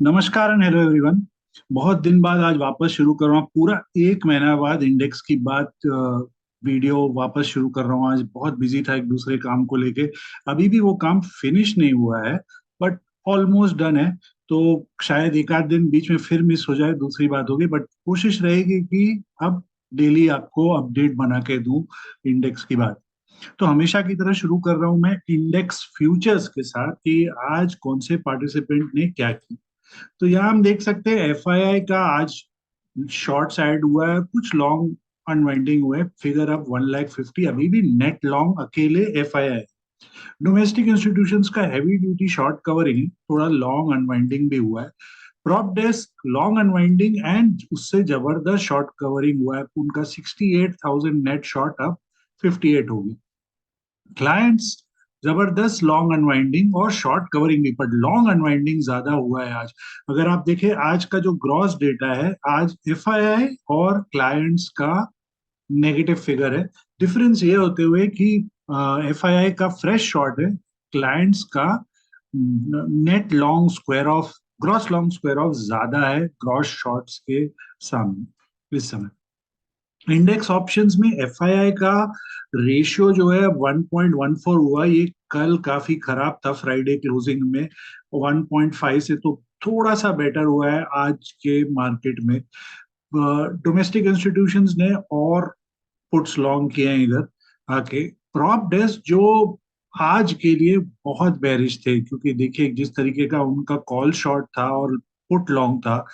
नमस्कार and hello everyone. बहुत दिन बाद आज वापस शुरू कर रहा हूँ, पूरा एक महीना बाद इंडेक्स की बात वीडियो वापस शुरू कर रहा हूँ। आज बहुत बिजी था एक दूसरे काम को लेके। अभी भी वो काम फिनिश नहीं हुआ है, बट ऑलमोस्ट डन है। तो शायद एक आध दिन बीच में फिर मिस हो जाए, दूसरी बात होगी, बट कोशिश रहेगी कि अब डेली आपको अपडेट बना के दूं इंडेक्स की बात। तो हमेशा की तरह शुरू कर रहा हूं मैं इंडेक्स फ्यूचर्स के साथ कि आज कौन से पार्टिसिपेंट ने क्या किया। तो यहाँ हम देख सकते हैं एफआईआई का आज शॉर्ट साइड हुआ है, कुछ लॉन्ग अनवाइंडिंग हुए, फिगर अब 1,50,000। अभी भी नेट लॉन्ग अकेले एफआईआई। डोमेस्टिक इंस्टीट्यूशंस का हैवी ड्यूटी शॉर्ट कवरिंग, थोड़ा लॉन्ग अनवाइंडिंग भी हुआ है। Prop desk long unwinding and उससे जबरदस्त शॉर्ट कवरिंग हुआ है, उनका 68,000 नेट शॉर्ट अब 58 होगी। क्लाइंट्स जबरदस्त लॉन्ग अनवाइंडिंग और शॉर्ट कवरिंग भी, पर लॉन्ग अनवाइंडिंग ज्यादा हुआ है आज। अगर आप देखें आज का जो ग्रॉस डेटा है, आज एफआईआई और क्लाइंट्स का नेगेटिव फिगर है। डिफरेंस ये होते हुए कि एफआईआई का फ्रेश शॉर्ट है, क्लाइंट्स का net long square of, gross long square of ज्यादा है ग्रॉस शॉर्ट्स के सामने इस समय। इंडेक्स ऑप्शंस में एफआईआई का रेशियो जो है 1.14 हुआ। ये कल काफी खराब था फ्राइडे क्लोजिंग में 1.5 से, तो थोड़ा सा बेटर हुआ है आज के मार्केट में। डोमेस्टिक इंस्टीट्यूशंस ने और पुट्स लॉन्ग किए हैं इधर आके। प्रॉप डेस्क जो आज के लिए बहुत बेरिश थे, क्योंकि देखिए जिस तरीके का उनका कॉल शॉर्ट था और पुट लॉन्ग था,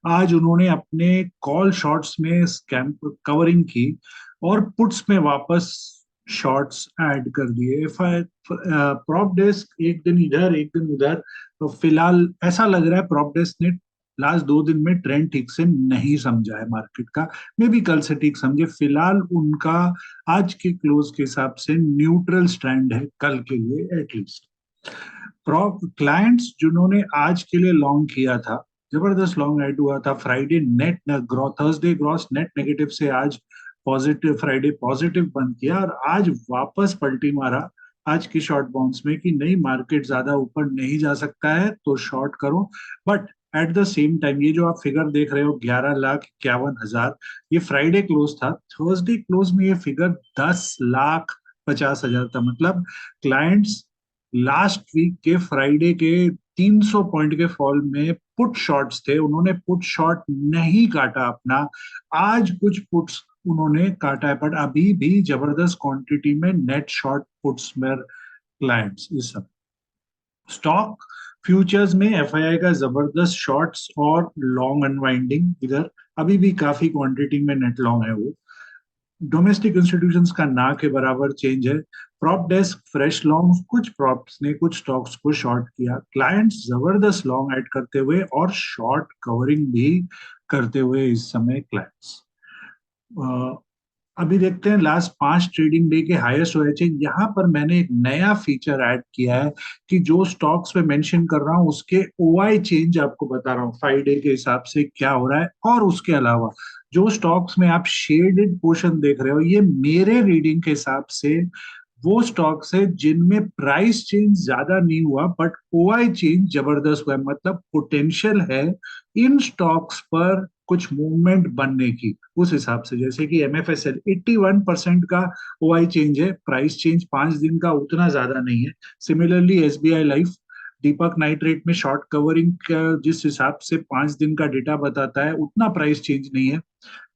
आज उन्होंने अपने कॉल शॉर्ट्स में स्कैम कवरिंग की और पुट्स में वापस शॉर्ट्स ऐड कर दिए। प्रॉप डेस्क एक दिन इधर एक दिन उधर। तो फिलहाल ऐसा लग रहा है प्रॉप डेस्क ने लास्ट 2 दिन में ट्रेंड ठीक से नहीं समझा है मार्केट का। मे भी कल से ठीक समझे। फिलहाल उनका आज के क्लोज के हिसाब से न्यूट्रल स्टैंड है कल के लिए एटलीस्ट। क्लाइंट्स जिन्होंने आज के लिए लॉन्ग किया था, जबरदस्त लॉन्ग ऐड हुआ था Friday net gross, Thursday gross net negative से आज पॉजिटिव, फ्राइडे पॉजिटिव बंद किया और आज वापस पलटी मारा आज की शॉर्ट बाउंस में कि नहीं, मार्केट ज्यादा ऊपर नहीं जा सकता है तो शॉर्ट करो। But at the same time ये जो आप फिगर देख रहे हो 11,51,000, ये फ्राइडे क्लोज था। थर्सडे क्लोज में ये फिगर 10,50,000 था। मतलब क्लाइंट्स लास्ट वीक के फ्राइडे के 300 पॉइंट के फॉल में पुट शॉर्ट्स थे, उन्होंने पुट शॉर्ट नहीं काटा अपना। आज कुछ पुट्स उन्होंने काटा है, बट अभी भी जबरदस्त क्वांटिटी में नेट शॉर्ट पुट्स में क्लाइंट्स इस सब। स्टॉक फ्यूचर्स में एफआईआई का जबरदस्त शॉर्ट्स और लॉन्ग अनवाइंडिंग इधर, अभी भी काफी क्वांटिटी में नेट लॉन्ग है वो। डोमेस्टिक इंस्टीट्यूशंस का ना के बराबर चेंज है। प्रॉप डेस्क फ्रेश लॉन्ग, कुछ प्रॉप्स ने कुछ स्टॉक्स को शॉर्ट किया। क्लाइंट्स जबरदस्त लॉन्ग ऐड करते हुए और शॉर्ट कवरिंग भी करते हुए इस समय क्लाइंट्स। अभी देखते हैं लास्ट 5 ट्रेडिंग डे के हाईएस्ट ओएचए। यहाँ पर मैंने एक नया फीचर ऐड किया है कि जो स्टॉक्स में मेंशन कर रहा हूँ उसके ओआई चेंज आपको बता रहा हूँ 5 डे के हिसाब से क्या हो रहा है। और उसके अलावा जो स्टॉक्स में आप शेडेड पोर्शन देख रहे हो, ये मेरे रीडिंग के हिसाब से वो स्टॉक्स है जिनमें प्राइस चेंज ज्यादा नहीं हुआ बट ओआई चेंज जबरदस्त हुआ है। मतलब पोटेंशियल है इन स्टॉक्स पर कुछ मूवमेंट बनने की। उस हिसाब से जैसे कि एमएफएसएल 81% का ओआई चेंज है, प्राइस चेंज 5 दिन का उतना ज्यादा नहीं है। सिमिलरली एसबीआई लाइफ, दीपक नाइट्रेट में शॉर्ट कवरिंग का जिस हिसाब से 5 दिन का डेटा बताता है उतना प्राइस चेंज नहीं है।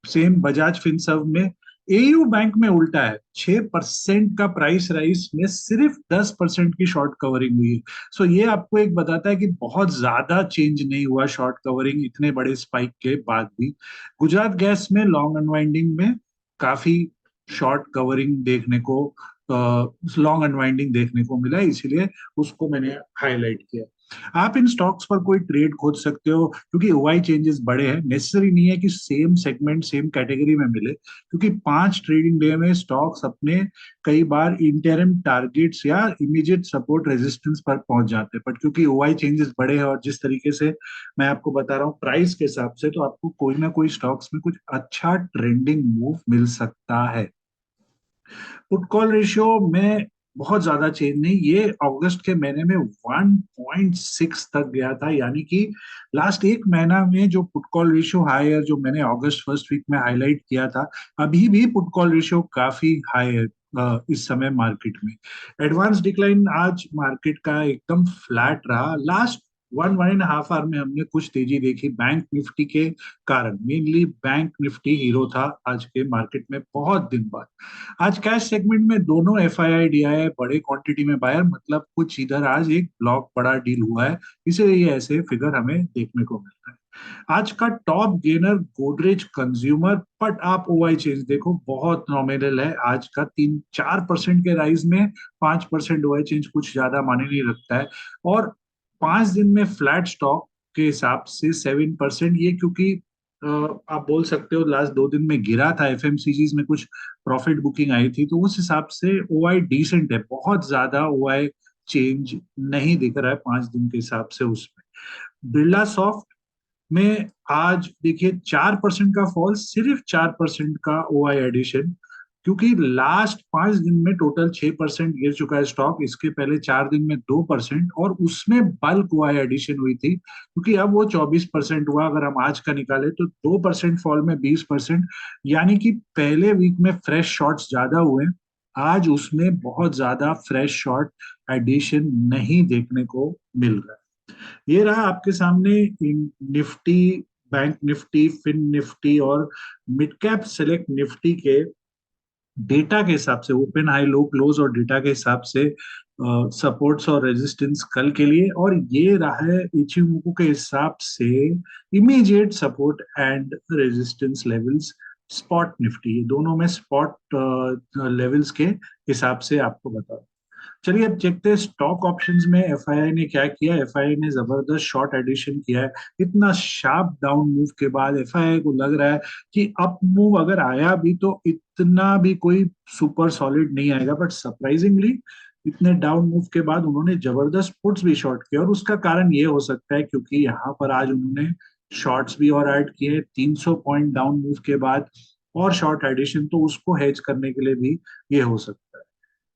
सेम बजाज फिनसर्व में। एयू बैंक में उल्टा है, 6% का प्राइस राइज में सिर्फ 10% की शॉर्ट कवरिंग हुई है। सो ये आपको एक बताता है कि बहुत ज्यादा चेंज नहीं हुआ शॉर्ट कवरिंग इतने बड़े स्पाइक के बाद भी। गुजरात गैस में लॉन्ग अनवाइंडिंग में काफी शॉर्ट कवरिंग देखने को, लॉन्ग अनवाइंडिंग देखने को मिला, इसीलिए उसको मैंने हाईलाइट किया। आप इन स्टॉक्स पर कोई ट्रेड खोज सकते हो, क्योंकि ओआई चेंजेस बड़े हैं। नेसेसरी नहीं है कि सेम सेगमेंट सेम कैटेगरी में मिले, क्योंकि 5 ट्रेडिंग डे में स्टॉक्स अपने कई बार इंटरम टारगेट्स या इमीडिएट सपोर्ट रेजिस्टेंस पर पहुंच जाते हैं। बट क्योंकि ओआई चेंजेस बड़े हैं और जिस तरीके से मैं आपको बता रहा हूँ प्राइस के हिसाब से, तो आपको कोई ना कोई स्टॉक्स में कुछ अच्छा ट्रेंडिंग मूव मिल सकता है। पुट कॉल रेशियो में बहुत ज्यादा चेंज नहीं, ये अगस्त के महीने में 1.6 तक गया था, यानी कि लास्ट एक महीना में जो पुट कॉल रेशियो हाई है, जो मैंने अगस्त फर्स्ट वीक में हाईलाइट किया था, अभी भी पुट कॉल रेशियो काफी हाई है इस समय मार्केट में। एडवांस डिक्लाइन आज मार्केट का एकदम फ्लैट रहा। लास्ट 1.5 आवर में हमने कुछ तेजी देखी बैंक निफ्टी के कारण, मेनली बैंक निफ्टी हीरो था आज के मार्केट में बहुत दिन बाद। आज कैश सेगमेंट में दोनों F I I D I है बड़े क्वांटिटी में बायर, मतलब कुछ इधर आज एक ब्लॉक बड़ा डील हुआ है, इसीलिए ये ऐसे फिगर हमें देखने को मिल रहा है। आज का top gainer Godrej consumer, but आप ओआई चेंज देखो बहुत नॉमिनल है आज का, 3-4% के राइज में 5% ओआई चेंज कुछ ज्यादा माने नहीं रखता है। और 5 दिन में फ्लैट स्टॉक के हिसाब से 7%, ये क्योंकि आप बोल सकते हो लास्ट 2 दिन में गिरा था, एफएमसीजीज में कुछ प्रॉफिट बुकिंग आई थी, तो उस हिसाब से ओआई डिसेंट है, बहुत ज्यादा ओआई चेंज नहीं दिख रहा है 5 दिन के हिसाब से उसमें। बिरला सॉफ्ट में आज देखिए 4% का फॉल, सिर्फ 4% का ओआई एडिशन, क्योंकि लास्ट 5 दिन में टोटल 6% गिर चुका है स्टॉक, इसके पहले 4 दिन में 2%, और उसमें बल्क ओआई एडिशन हुई थी, क्योंकि अब वो 24% हुआ। अगर हम आज का निकाले तो 2% फॉल में 20%, यानी कि पहले वीक में फ्रेश शॉर्ट्स ज्यादा हुए, आज उसमें बहुत ज्यादा फ्रेश शॉर्ट एडिशन नहीं देखने को मिल रहा है। ये रहा आपके सामने Nifty, bank Nifty, fin Nifty और मिड कैप सेलेक्ट निफ्टी के डेटा के हिसाब से, ओपन हाई लो क्लोज और डेटा के हिसाब से सपोर्ट्स और रेजिस्टेंस कल के लिए, और ये रहा है इचिमोकू के हिसाब से immediate support and resistance levels. Spot Nifty, ये दोनों में स्पॉट लेवल्स के हिसाब से आपको बता। चलिए अब देखते हैं स्टॉक ऑप्शंस में एफआईआई ने क्या किया। एफआईआई ने जबरदस्त शॉर्ट एडिशन किया है। इतना शार्प डाउन मूव के बाद एफआईआई को लग रहा है कि अप मूव अगर आया भी तो इतना भी कोई सुपर सॉलिड नहीं आएगा, बट सरप्राइजिंगली इतने डाउन मूव के बाद उन्होंने जबरदस्त पुट्स भी शॉर्ट किया, और उसका कारण ये हो सकता है क्योंकि यहाँ पर आज उन्होंने शॉर्ट्स भी और ऐड किए 300 पॉइंट डाउन मूव के बाद, और शॉर्ट एडिशन, तो उसको हेज करने के लिए भी ये हो सकता है।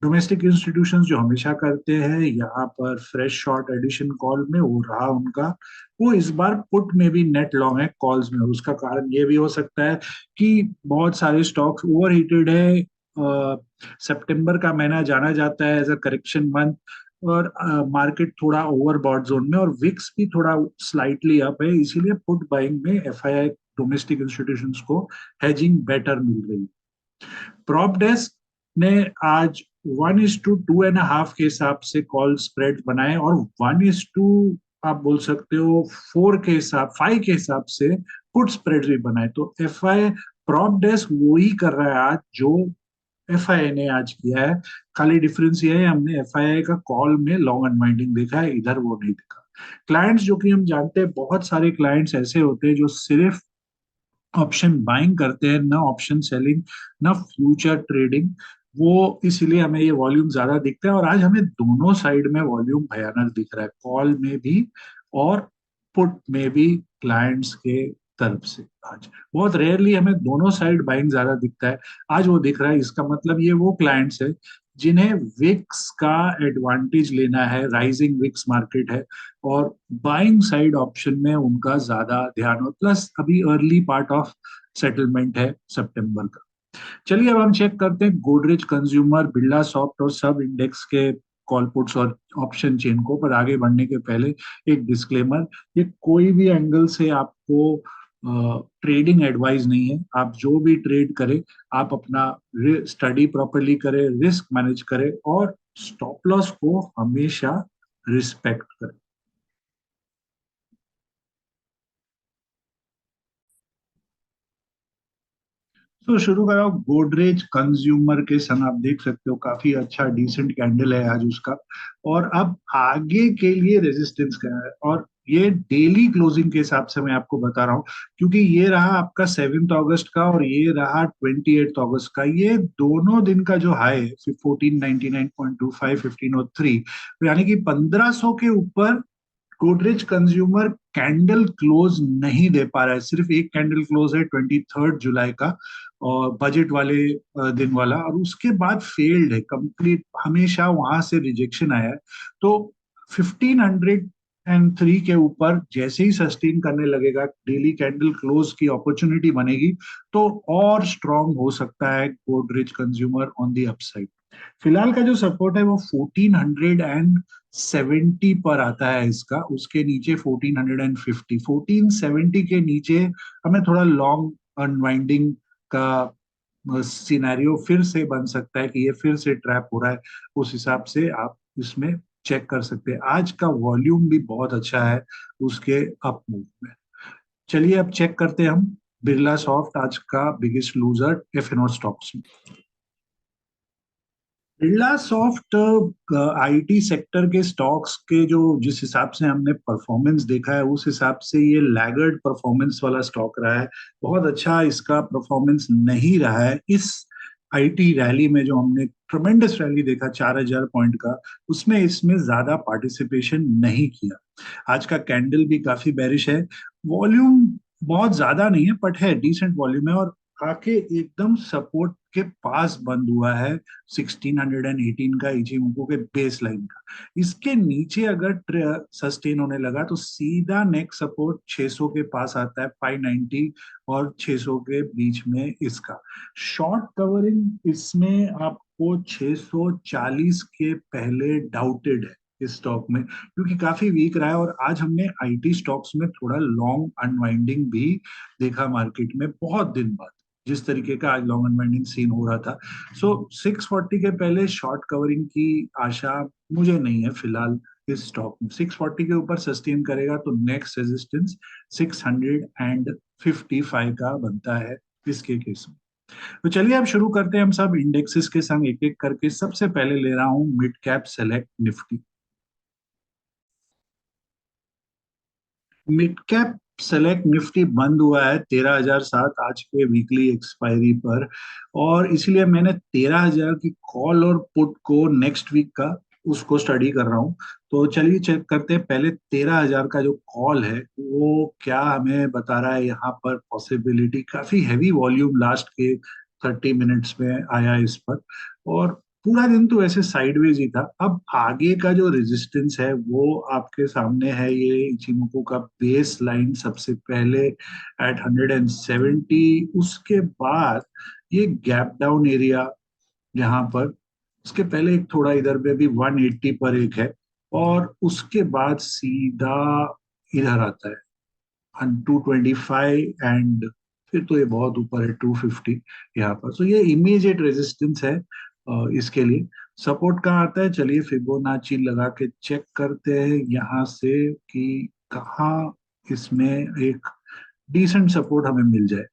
डोमेस्टिक इंस्टीट्यूशंस जो हमेशा करते हैं यहाँ पर फ्रेश शॉर्ट एडिशन कॉल में, वो रहा उनका, वो इस बार पुट में भी नेट लॉन्ग है कॉल्स में। उसका कारण ये भी हो सकता है कि बहुत सारे स्टॉक्स ओवर हीटेड है। सितंबर का महीना जाना जाता है एज अ करेक्शन मंथ, और मार्केट थोड़ा ओवरबॉट जोन में, और विक्स भी थोड़ा स्लाइटली अप है, इसीलिए पुट बाइंग में एफआईआई डोमेस्टिक इंस्टीट्यूशंस को हेजिंग बेटर मिल रही है। प्रॉप डेस्क ने आज 1:2.5 के हिसाब से कॉल स्प्रेड बनाए, और 1:, आप बोल सकते हो 5 के हिसाब से पुट स्प्रेड भी बनाए। तो एफ आई प्रॉप डेस्क वो ही कर रहा है आज जो एफ आई ने आज किया है। खाली डिफरेंस ये है, हमने एफ आई का कॉल में लॉन्ग अनवाइंडिंग देखा है, इधर वो नहीं देखा। क्लाइंट्स जो कि हम जानते हैं, बहुत सारे क्लाइंट्स ऐसे होते हैं जो सिर्फ ऑप्शन बाइंग करते हैं, ना ऑप्शन सेलिंग, ना फ्यूचर ट्रेडिंग, वो इसीलिए हमें ये वॉल्यूम ज्यादा दिखता है। और आज हमें दोनों साइड में वॉल्यूम भयानक दिख रहा है, कॉल में भी और पुट में भी क्लाइंट्स के तरफ से। आज बहुत रेयरली हमें दोनों साइड बाइंग ज्यादा दिखता है, आज वो दिख रहा है। इसका मतलब ये वो क्लाइंट्स है जिन्हें विक्स का एडवांटेज लेना है, राइजिंग विक्स मार्केट है, और बाइंग साइड ऑप्शन में उनका ज्यादा ध्यान हो, प्लस अभी अर्ली पार्ट ऑफ सेटलमेंट है सितंबर का। चलिए अब हम चेक करते हैं गोदरेज कंज्यूमर, बिरला सॉफ्ट और सब इंडेक्स के कॉल पुट्स और ऑप्शन चेन को। पर आगे बढ़ने के पहले एक डिस्क्लेमर, ये कोई भी एंगल से आपको ट्रेडिंग एडवाइस नहीं है। आप जो भी ट्रेड करें, आप अपना स्टडी प्रॉपरली करें, रिस्क मैनेज करें, और स्टॉप लॉस को हमेशा रिस्पेक्ट करें। तो शुरू करा गोदरेज कंज्यूमर के सन, आप देख सकते हो काफी अच्छा डिसेंट कैंडल है आज उसका, और अब आगे के लिए रेजिस्टेंस क्या है, और ये डेली क्लोजिंग के हिसाब से मैं आपको बता रहा हूँ, क्योंकि ये रहा आपका 7 अगस्त का और ये रहा 28 अगस्त का, ये दोनों दिन का जो हाई है 1499.25, 1503, यानी कि 1500 के ऊपर गोदरेज कंज्यूमर कैंडल क्लोज नहीं दे पा रहा है। सिर्फ एक कैंडल क्लोज है 23 जुलाई का, और बजट वाले दिन वाला, और उसके बाद फेल्ड है कंप्लीट, हमेशा वहां से रिजेक्शन आया है। तो 1503 के ऊपर जैसे ही सस्टेन करने लगेगा, डेली कैंडल क्लोज की अपॉर्चुनिटी बनेगी, तो और स्ट्रांग हो सकता है Godrej consumer on the upside. फिलहाल का जो सपोर्ट है वो 1470 पर आता है इसका, उसके नीचे 1450, 1470 के नीचे हमें थोड़ा लॉन्ग अनवाइंडिंग का सिनेरियो फिर से बन सकता है कि ये फिर से ट्रैप हो रहा है। उस हिसाब से आप इसमें चेक कर सकते हैं। आज का वॉल्यूम भी बहुत अच्छा है उसके अप मूव में। चलिए अब चेक करते हैं हम बिरला सॉफ्ट, आज का biggest loser F N O stocks में। बिरला सॉफ्ट आईटी सेक्टर के स्टॉक्स के जो जिस हिसाब से हमने परफॉर्मेंस देखा है, उस हिसाब से ये लैगर्ड परफॉर्मेंस वाला स्टॉक रहा है। बहुत अच्छा इसका परफॉर्मेंस नहीं रहा है इस आईटी रैली में। जो हमने ट्रमेंडस रैली देखा 4000 पॉइंट का, उसमें इसमें ज्यादा पार्टिसिपेशन नहीं किया। आज का कैंडल भी काफी बेरिश है। वॉल्यूम बहुत ज्यादा नहीं है, बट है डिसेंट वॉल्यूम है, और आके एकदम सपोर्ट के पास बंद हुआ है 1618 का इचिमोको के बेस लाइन का। इसके नीचे अगर सस्टेन होने लगा तो सीधा नेक्स्ट सपोर्ट 600 के पास आता है, 590 और 600 के बीच में इसका शॉर्ट कवरिंग इसमें आपको 640 के पहले डाउटेड है इस स्टॉक में, क्योंकि काफी वीक रहा है। और आज हमने आईटी स्टॉक्स में थोड़ा लॉन्ग अनवाइंडिंग भी देखा मार्केट में बहुत दिन बाद, जिस तरीके का आज लॉन्ग अनवाइंडिंग सीन हो रहा था। सो 640 के पहले शॉर्ट कवरिंग की आशा मुझे नहीं है फिलहाल इस स्टॉक में। 640 के ऊपर सस्टेन करेगा तो नेक्स्ट रेजिस्टेंस 655 का बनता है इसके केस में। तो चलिए अब शुरू करते हैं हम सब इंडेक्सेस के संग एक एक करके। सबसे पहले ले रहा हूं mid cap select Nifty. Mid cap select Nifty बंद हुआ है 13,007 आज के वीकली एक्सपायरी पर, और इसीलिए मैंने 13,000 की कॉल और पुट को नेक्स्ट वीक का उसको स्टडी कर रहा हूँ। तो चलिए चेक करते हैं पहले 13,000 का जो कॉल है वो क्या हमें बता रहा है। यहाँ पर पॉसिबिलिटी काफी हैवी वॉल्यूम लास्ट के 30 मिनट्स में आया इस पर, और पूरा दिन तो ऐसे साइडवेज ही था। अब आगे का जो रेजिस्टेंस है वो आपके सामने है, ये इचिमोको का बेस लाइन सबसे पहले एट 170, उसके बाद ये गैप डाउन एरिया यहाँ पर, उसके पहले एक थोड़ा इधर पे भी 180 पर एक है, और उसके बाद सीधा इधर आता है 225, एंड फिर तो ये बहुत ऊपर है 250 यहाँ पर। तो ये इमीडिएट रेजिस्टेंस है इसके लिए। सपोर्ट कहाँ आता है, चलिए फिबोनाची लगा के चेक करते हैं यहाँ से कि कहाँ इसमें एक डिसेंट सपोर्ट हमें मिल जाए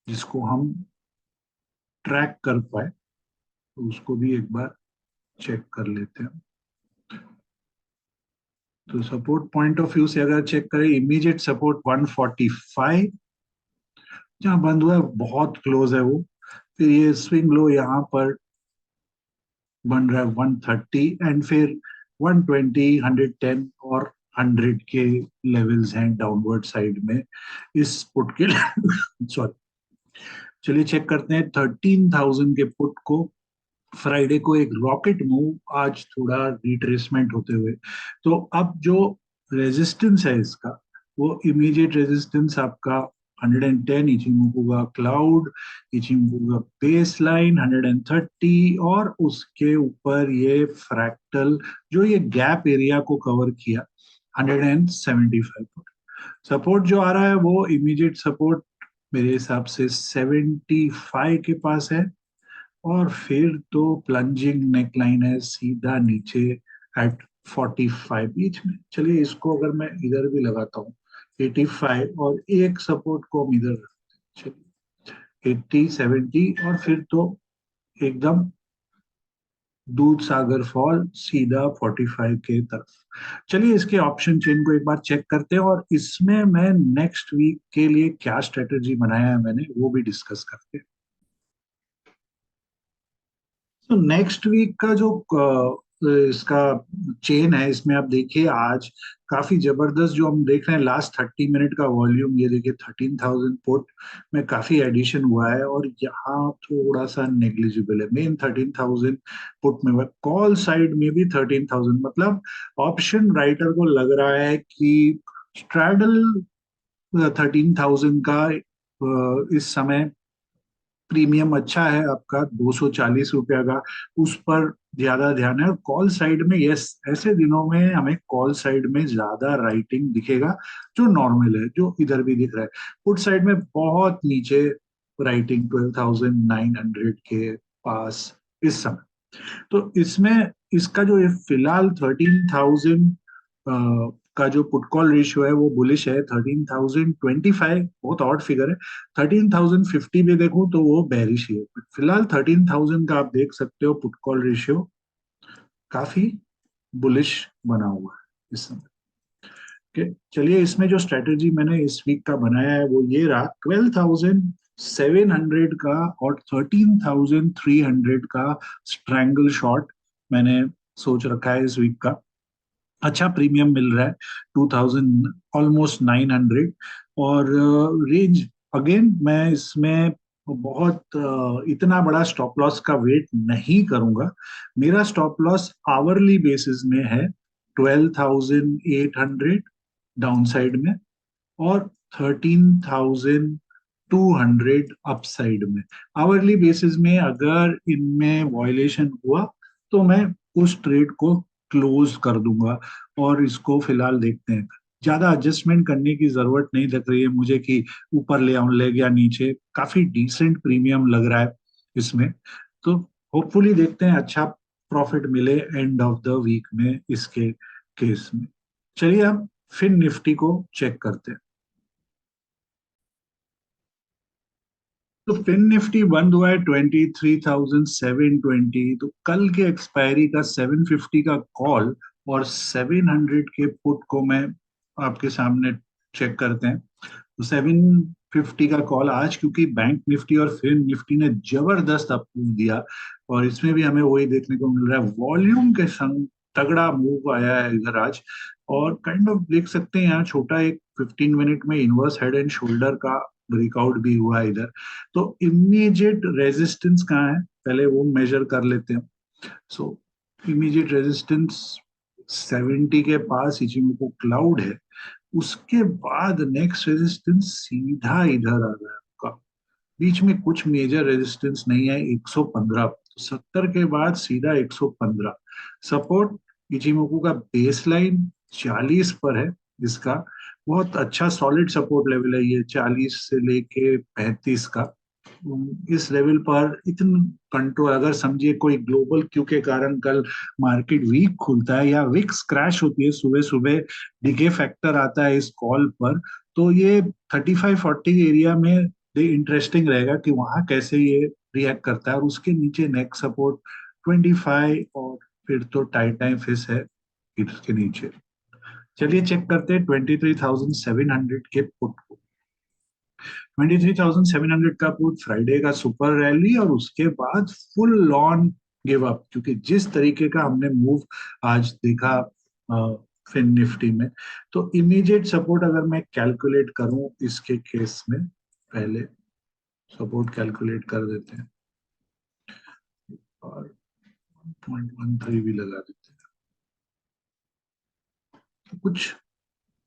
जिसको हम ट्रैक कर पाए। तो उसको भी एक बार चेक कर लेते हैं। तो सपोर्ट पॉइंट ऑफ व्यू से अगर चेक करें, इमीडिएट सपोर्ट 145 जहाँ बंद हुआ है, बहुत क्लोज है वो। फिर ये स्विंग लो यहाँ पर बन रहा है 130, एंड फिर 120, 110 और 100 के लेवल्स हैं डाउनवर्ड साइड में इस पुट के सॉरी। चलिए चेक करते हैं 13,000 के पुट को। फ्राइडे को एक रॉकेट मूव, आज थोड़ा रिट्रेसमेंट होते हुए। तो अब जो रेजिस्टेंस है इसका, वो इमीडिएट रेजिस्टेंस आपका 110 इचिमोकू का क्लाउड, इचिमोकू का बेस लाइन 130, और उसके ऊपर ये फ्रैक्टल जो ये गैप एरिया को कवर किया 175 पर। सपोर्ट जो आ रहा है वो इमीडिएट सपोर्ट मेरे हिसाब से 75 के पास है, और फिर तो प्लंजिंग नेकलाइन है सीधा नीचे एट 45 बीच में। चलिए इसको अगर मैं इधर भी लगाता हूँ 85, और एक सपोर्ट को हम इधर रखते हैं, चलिए 80, 70, और फिर तो एकदम दूध सागर फॉल सीधा 45 के तरफ। चलिए इसके ऑप्शन चेन को एक बार चेक करते हैं, और इसमें मैं नेक्स्ट वीक के लिए क्या स्ट्रेटेजी बनाया है मैंने वो भी डिस्कस करते हैं। तो नेक्स्ट वीक का जो इसका चेन है, इसमें आप देखिए आज काफी जबरदस्त जो हम देख रहे हैं लास्ट 30 मिनट का वॉल्यूम, ये देखिए 13,000 पुट में काफी एडिशन हुआ है, और यहाँ थोड़ा सा नेग्लिजिबल है। मेन 13,000 पुट में हुआ, कॉल साइड में भी 13,000, मतलब ऑप्शन राइटर को लग रहा है कि स्ट्रैडल 13,000 का इस समय प्रीमियम अच्छा है आपका, 240 रुपया का, उस पर ज्यादा ध्यान है। और कॉल साइड में, यस, ऐसे दिनों में हमें कॉल साइड में ज्यादा राइटिंग दिखेगा, जो नॉर्मल है, जो इधर भी दिख रहा है। पुट साइड में बहुत नीचे राइटिंग, 12,900 के पास इस समय। तो इसमें इसका जो ये फिलहाल 13,000 का जो पुट कॉल रेशियो है वो बुलिश है। 13,025 बहुत ऑड फिगर है। 13,050 भी देखूं तो वो बेरिश ही है, But फिलहाल 13,000 का आप देख सकते हो पुट कॉल रेशियो काफी बुलिश बना हुआ है इस समय के। चलिए, इसमें जो स्ट्रेटेजी मैंने इस वीक का बनाया है वो ये रहा, 12,700 का और 13,300 का स्ट्रैंगल शॉट मैंने सोच रखा है इस वीक का। अच्छा प्रीमियम मिल रहा है, 2,000, ऑलमोस्ट 900। और रेंज, अगेन मैं इसमें बहुत इतना बड़ा स्टॉप लॉस का वेट नहीं करूंगा। मेरा स्टॉप लॉस आवरली बेसिस में है, 12,800 डाउन साइड में, और 13,200 अपसाइड में। आवरली बेसिस में अगर इनमें वायलेशन हुआ तो मैं उस ट्रेड को क्लोज कर दूंगा, और इसको फिलहाल देखते हैं। ज्यादा एडजस्टमेंट करने की जरूरत नहीं लग रही है मुझे कि ऊपर ले आऊं, ले गया नीचे, काफी डिसेंट प्रीमियम लग रहा है इसमें। तो होपफुली देखते हैं अच्छा प्रॉफिट मिले एंड ऑफ द वीक में इसके केस में। चलिए अब फिन निफ्टी को चेक करते हैं। तो फिन निफ्टी बंद हुआ है 23,720। तो कल के एक्सपायरी का 750 का कॉल और 700 के पुट को मैं आपके सामने चेक करते हैं। तो 750 का कॉल आज, क्योंकि बैंक निफ्टी और फिन निफ्टी ने जबरदस्त अप्रूव दिया, और इसमें भी हमें वही देखने को मिल रहा है, वॉल्यूम के संग तगड़ा मूव आया है इधर आज। और काइंड ऑफ देख सकते हैं यहाँ छोटा एक 15 मिनट में इनवर्स हेड एंड शोल्डर का ब्रेकआउट भी हुआ है इधर। तो इमीडिएट रेजिस्टेंस कहाँ है, पहले वो मेजर कर लेते हैं। सो इमीडिएट रेजिस्टेंस 70 के पास इचिमोको क्लाउड है। उसके बाद नेक्स्ट रेजिस्टेंस सीधा इधर आ रहा है आपका, बीच में कुछ मेजर रेजिस्टेंस नहीं है, 115। 70 के बाद सीधा 115 सपोर्ट। इचिमोकू का बेस लाइन 40 पर है इसका, बहुत अच्छा सॉलिड सपोर्ट लेवल है ये, 40 से लेके 35 का। इस लेवल पर इतना कंट्रोल, अगर समझिए कोई ग्लोबल क्यू के कारण कल मार्केट वीक खुलता है या विक्स क्रैश होती है सुबह सुबह, डिके फैक्टर आता है इस कॉल पर, तो ये 35-40 एरिया में इंटरेस्टिंग रहेगा कि वहां कैसे ये रिएक्ट करता है। और उसके नीचे नेक्स्ट सपोर्ट 25, और फिर तो टाइट फिस है इसके नीचे। चलिए चेक करते हैं 23,700 के पुट को। 23,700 का पुट, फ्राइडे का सुपर रैली, और उसके बाद फुल ऑन गिव अप, क्योंकि जिस तरीके का हमने मूव आज देखा फिन निफ्टी में। तो इमीडिएट सपोर्ट अगर मैं कैलकुलेट करूं इसके केस में, पहले सपोर्ट कैलकुलेट कर देते हैं और 1.13 भी लगा देते हैं। तो कुछ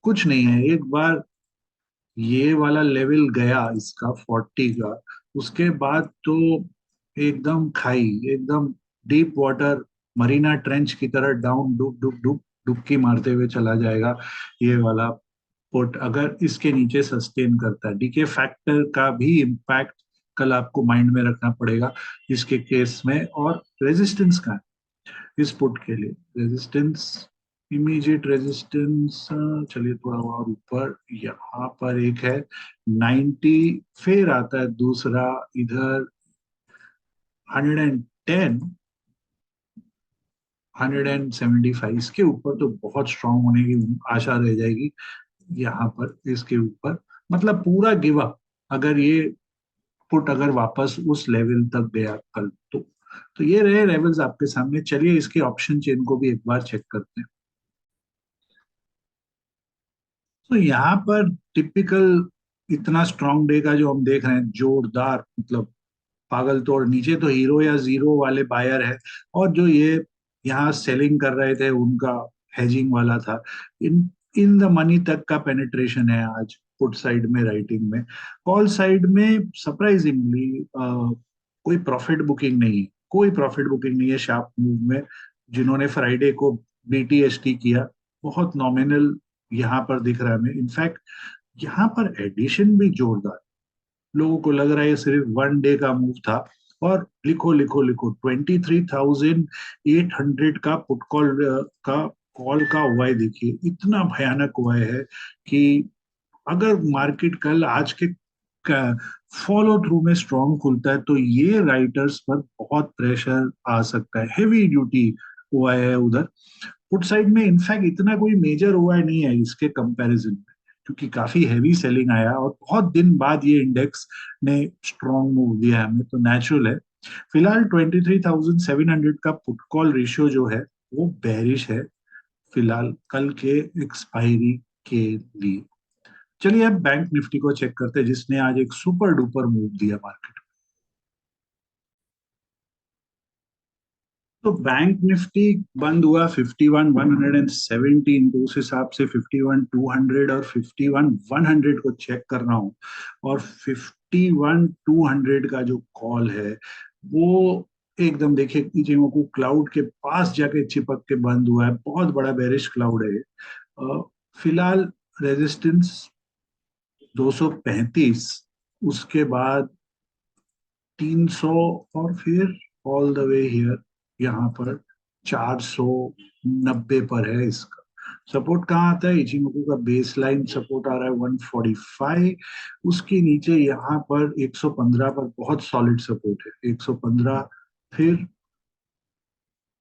कुछ नहीं है, एक बार ये वाला लेवल गया इसका 40 का, उसके बाद तो एकदम खाई, एकदम डीप वाटर, मरीना ट्रेंच की तरह डाउन डुब डुब डुब डुबकी मारते हुए चला जाएगा ये वाला पुट, अगर इसके नीचे सस्टेन करता है। डीके फैक्टर का भी इम्पैक्ट कल आपको माइंड में रखना पड़ेगा इसके केस में। और रेजिस्टेंस का, इस पुट के लिए रेजिस्टेंस, इमीडिएट रेजिस्टेंस, चलिए थोड़ा और ऊपर, यहाँ पर एक है 90, फिर आता है दूसरा इधर 110, 175, इसके ऊपर तो बहुत स्ट्रांग होने की आशा रह जाएगी। यहाँ पर इसके ऊपर मतलब पूरा गिव अप, अगर ये पुट अगर वापस उस लेवल तक गया कल तो। तो ये रहे लेवल्स आपके सामने। चलिए इसके ऑप्शन चेन को भी एक बार चेक करते हैं। तो यहाँ पर टिपिकल इतना स्ट्रांग डे का जो हम देख रहे हैं, जोरदार मतलब पागल तोड़, नीचे तो हीरो या जीरो वाले बायर है, और जो ये यहाँ सेलिंग कर रहे थे उनका हेजिंग वाला था। इन इन द मनी तक का पेनिट्रेशन है आज पुट साइड में, राइटिंग में। कॉल साइड में सरप्राइजिंगली कोई प्रॉफिट बुकिंग नहीं है, कोई प्रॉफिट बुकिंग नहीं है शार्प मूव में। जिन्होंने फ्राइडे को बीटीएसटी किया, बहुत नॉमिनल यहाँ पर दिख रहा है हमें। इनफैक्ट यहाँ पर एडिशन भी जोरदार। लोगों को लग रहा है ये सिर्फ वन डे का मूव था। और लिखो लिखो लिखो, 23,800 का पुट कॉल का कॉल का हुआ है। देखिए इतना भयानक हुआ है कि अगर मार्केट कल आज के फॉलो थ्रू में स्ट्रांग खुलता है तो ये राइटर्स पर बहुत प्रेशर आ सकता है, हेवी ड्यूटी हुआ है उधर। पुट साइड में इनफैक्ट इतना कोई मेजर हुआ नहीं है इसके कंपैरिजन में, क्योंकि काफी हैवी सेलिंग आया और बहुत दिन बाद ये इंडेक्स ने स्ट्रॉन्ग मूव दिया है हमें, तो नेचुरल है। फिलहाल 23,700 का पुट कॉल रेशियो जो है वो बेरिश है फिलहाल, कल के एक्सपायरी के लिए। चलिए अब बैंक निफ्टी को चेक करते हैं, जिसने आज एक सुपर डुपर मूव दिया मार्केट। तो बैंक निफ्टी बंद हुआ 51,117, तो उस हिसाब से 51,200 और 51,100 को चेक कर रहा हूँ। और 51,200 का जो कॉल है वो एकदम देखिए इचिमोकू क्लाउड के पास जाके चिपक के बंद हुआ है, बहुत बड़ा बेरिश क्लाउड है। फिलहाल रेजिस्टेंस 235, उसके बाद 300, और फिर ऑल द वे हियर यहाँ पर 490 पर है इसका। सपोर्ट कहाँ आता है? इचिमोकू का बेस लाइन सपोर्ट आ रहा है 145, उसके नीचे यहाँ पर 115 पर बहुत सॉलिड सपोर्ट है 115, फिर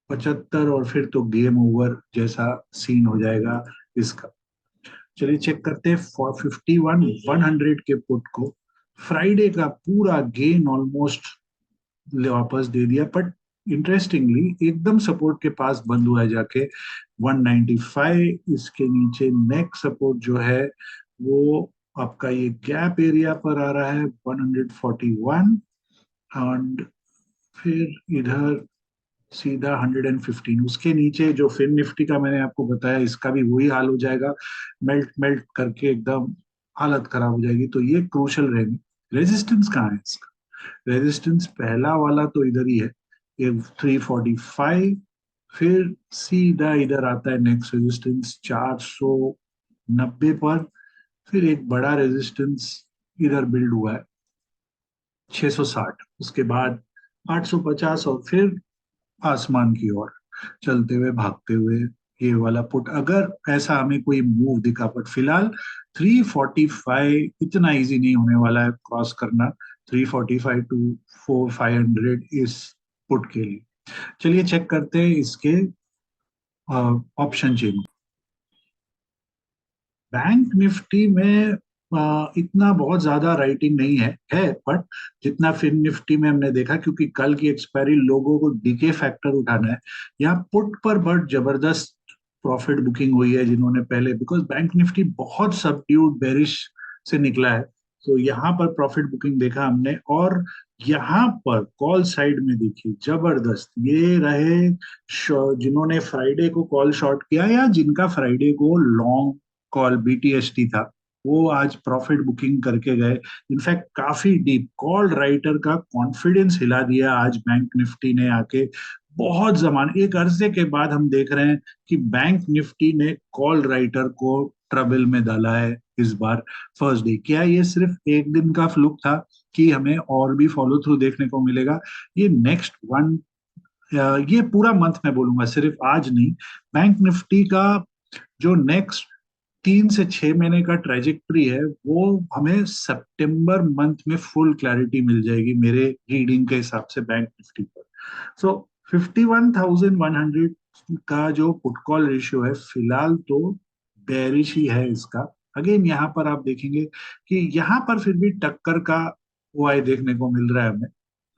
75, और फिर तो गेम ओवर जैसा सीन हो जाएगा इसका। चलिए चेक करते हैं 51,100 के पुट को। फ्राइडे का पूरा गेन ऑलमोस्ट वापस दे दिया, बट इंटरेस्टिंगली एकदम सपोर्ट के पास बंद हुआ है जाके 195। इसके नीचे नेक सपोर्ट जो है वो आपका ये गैप एरिया पर आ रहा है 141, एंड फिर इधर सीधा 115। उसके नीचे जो फिन निफ्टी का मैंने आपको बताया, इसका भी वही हाल हो जाएगा, मेल्ट मेल्ट करके एकदम हालत खराब हो जाएगी। तो ये क्रूशल रहेंगे। रेजिस्टेंस कहाँ है इसका? रेजिस्टेंस पहला वाला तो इधर ही है, ये 345। फिर सीधा इधर आता है नेक्स्ट रेजिस्टेंस 490 पर। फिर एक बड़ा रेजिस्टेंस इधर बिल्ड हुआ है 660, उसके बाद 850, और फिर आसमान की ओर चलते हुए भागते हुए ये वाला पुट, अगर ऐसा हमें कोई मूव दिखा। बट फिलहाल 345 इतना इजी नहीं होने वाला है क्रॉस करना, 345 टू 4,500 इस पुट के लिए। चलिए चेक करते हैं इसके ऑप्शन चेन। बैंक निफ्टी में इतना बहुत ज्यादा राइटिंग नहीं है, बट जितना फिन निफ्टी में हमने देखा, क्योंकि कल की एक्सपायरी लोगों को डीके फैक्टर उठाना है, यहाँ पुट पर बहुत जबरदस्त प्रॉफिट बुकिंग हुई है जिन्होंने पहले, बिकॉज बैंक निफ्टी बहुत सबड्यूड बेरिश से निकला है, तो यहाँ पर प्रॉफिट बुकिंग देखा हमने। और यहाँ पर कॉल साइड में देखिए जबरदस्त ये रहे जिन्होंने फ्राइडे को कॉल शॉर्ट किया, या जिनका फ्राइडे को लॉन्ग कॉल बीटीएसटी था, वो आज प्रॉफिट बुकिंग करके गए। इनफैक्ट काफी डीप कॉल राइटर का कॉन्फिडेंस हिला दिया आज बैंक निफ्टी ने आके। बहुत जमाने एक अरसे के बाद हम देख रहे हैं कि बैंक निफ्टी ने कॉल राइटर को ट्रबल में डाला है इस बार फर्स्ट डे। क्या ये सिर्फ एक दिन का फ्लुक था कि हमें और भी फॉलो थ्रू देखने को मिलेगा? ये नेक्स्ट वन, ये पूरा मंथ मैं बोलूंगा, सिर्फ आज नहीं। बैंक निफ्टी का जो नेक्स्ट 3 से 6 महीने का ट्रेजेक्ट्री है वो हमें सितंबर मंथ में फुल क्लैरिटी मिल जाएगी मेरे रीडिंग के हिसाब से बैंक निफ्टी पर। सो 51,100 का जो पुट कॉल रेशियो है फिलहाल तो बेरिश ही है इसका। अगेन यहाँ पर आप देखेंगे कि यहाँ पर फिर भी टक्कर का ओआई देखने को मिल रहा है हमें।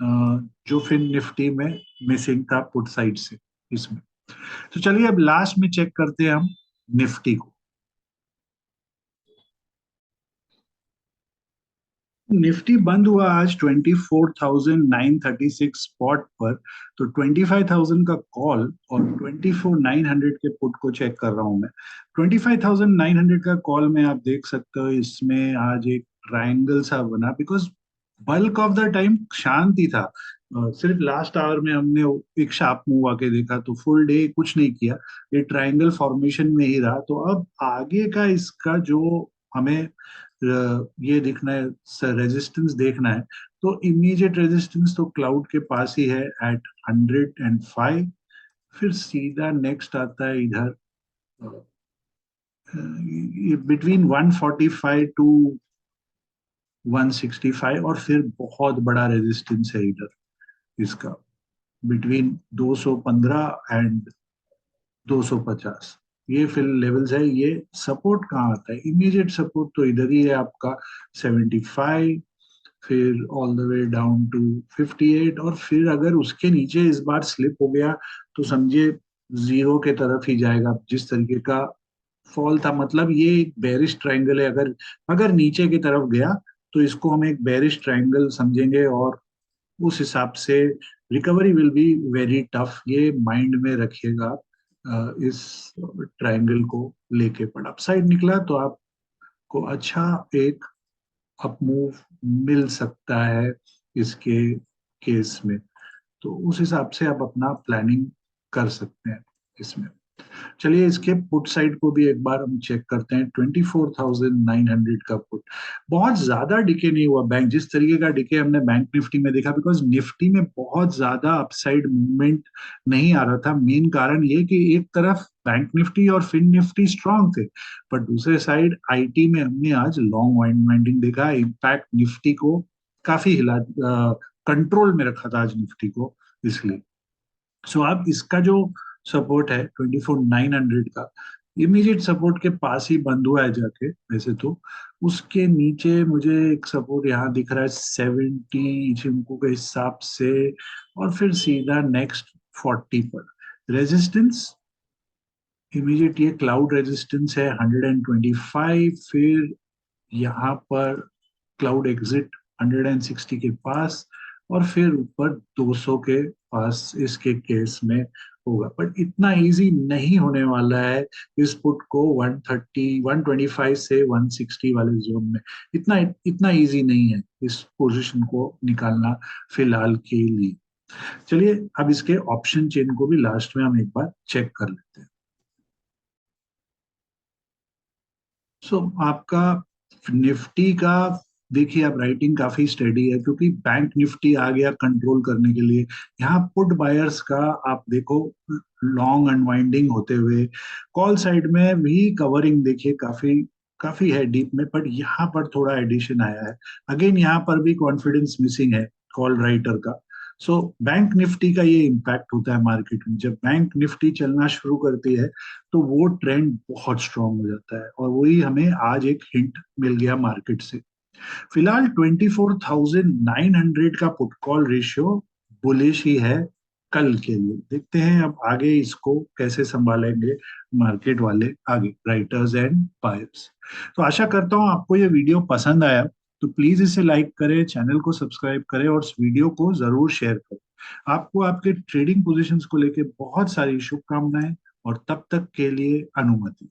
जो फिर निफ्टी में मिसिंग था पुट साइड से इसमें। तो चलिए अब लास्ट में चेक करते हैं हम निफ्टी को। निफ्टी बंद हुआ आज 24,936 स्पॉट पर। तो 25,000 का कॉल और 24,900 के पुट को चेक कर रहा हूं मैं। 25,900 का कॉल में आप देख सकते हो, इसमें आज एक ट्रायंगल सा बना, because bulk of the time शांति था। सिर्फ लास्ट आवर में हमने एक शार्प मूव आके देखा, तो फुल डे कुछ नहीं किया, ये ट्रायंगल फॉर्मेशन में ही रहा। तो अब आगे का इसका जो हमें ये दिखना है, रेजिस्टेंस देखना है, तो इमीडिएट रेजिस्टेंस तो क्लाउड के पास ही है एट 105। फिर सीधा नेक्स्ट आता है इधर बिटवीन 145 टू 165, और फिर बहुत बड़ा रेजिस्टेंस है इधर इसका, बिटवीन 215 एंड 250। ये फिल लेवल्स है। ये सपोर्ट कहाँ आता है? इमीडिएट सपोर्ट तो इधर ही है आपका 75, फिर all the way down to 58, और फिर अगर उसके नीचे इस बार स्लिप हो गया तो समझिए जीरो के तरफ ही जाएगा। जिस तरीके का फॉल था, मतलब ये एक बेरिश ट्रायंगल है। अगर अगर नीचे की तरफ गया तो इसको हम एक बेरिश ट्रायंगल समझेंगे, और उस हिसाब से recovery will be very tough. ये माइंड में रखिएगा इस ट्रायंगल को लेके। पर अपसाइड निकला तो आपको अच्छा एक अप मूव मिल सकता है इसके केस में। तो उस हिसाब से आप अपना प्लानिंग कर सकते हैं इसमें। चलिए इसके पुट साइड को भी एक बार हम चेक करते हैं। 24,900 का पुट, बहुत ज्यादा डिके नहीं हुआ बैंक, जिस तरीके का डिके हमने बैंक निफ्टी में देखा, बिकॉज निफ्टी में बहुत ज्यादा अपसाइड मूवमेंट नहीं आ रहा था। मेन कारण ये कि एक तरफ बैंक निफ्टी और फिन निफ्टी स्ट्रांग थे, पर दूसरे साइड आईटी में हमने आज लॉन्ग वाइंडिंग देखा। इम्पैक्ट निफ्टी को काफी हिला, कंट्रोल में रखा था आज निफ्टी को, इसलिए। सो आप इसका जो सपोर्ट है 24,900 का, इमीडिएट सपोर्ट के पास ही बंद हुआ है जाके वैसे तो। उसके नीचे मुझे एक सपोर्ट यहाँ दिख रहा है 70 चिंकू के हिसाब से, और फिर सीधा नेक्स्ट 40 पर रेजिस्टेंस। इमीडिएट ये क्लाउड रेजिस्टेंस है 125। फिर यहाँ पर क्लाउड एग्जिट 160 के पास, और फिर ऊपर 200 के पास इसके केस में होगा। बट इतना इजी नहीं होने वाला है इस पुट को 130 125 से 160 वाले जोन में। इतना इतना इजी नहीं है इस पोजीशन को निकालना फिलहाल के लिए। चलिए अब इसके ऑप्शन चेन को भी लास्ट में हम एक बार चेक कर लेते हैं। सो आपका निफ्टी का देखिए, अब राइटिंग काफी स्टेडी है, क्योंकि बैंक निफ्टी आ गया कंट्रोल करने के लिए। यहाँ पुट बायर्स का आप देखो लॉन्ग अनवाइंडिंग होते हुए, कॉल साइड में भी कवरिंग देखिए काफी काफी है डीप में, बट यहाँ पर थोड़ा एडिशन आया है। अगेन यहाँ पर भी कॉन्फिडेंस मिसिंग है कॉल राइटर का। सो बैंक निफ्टी का ये इम्पैक्ट होता है मार्केट में। जब बैंक निफ्टी चलना शुरू करती है तो वो ट्रेंड बहुत स्ट्रांग हो जाता है, और वही हमें आज एक हिंट मिल गया मार्केट से। फिलहाल 24,900 का पुट कॉल रेशियो बुलिश ही है कल के लिए। देखते हैं अब आगे इसको कैसे संभालेंगे मार्केट वाले आगे, राइटर्स एंड बायर्स। तो आशा करता हूं आपको ये वीडियो पसंद आया। तो प्लीज इसे लाइक करें, चैनल को सब्सक्राइब करें, और इस वीडियो को जरूर शेयर करें। आपको आपके ट्रेडिंग पोजीशंस को लेकर बहुत सारी शुभकामनाएं, और तब तक के लिए अनुमति।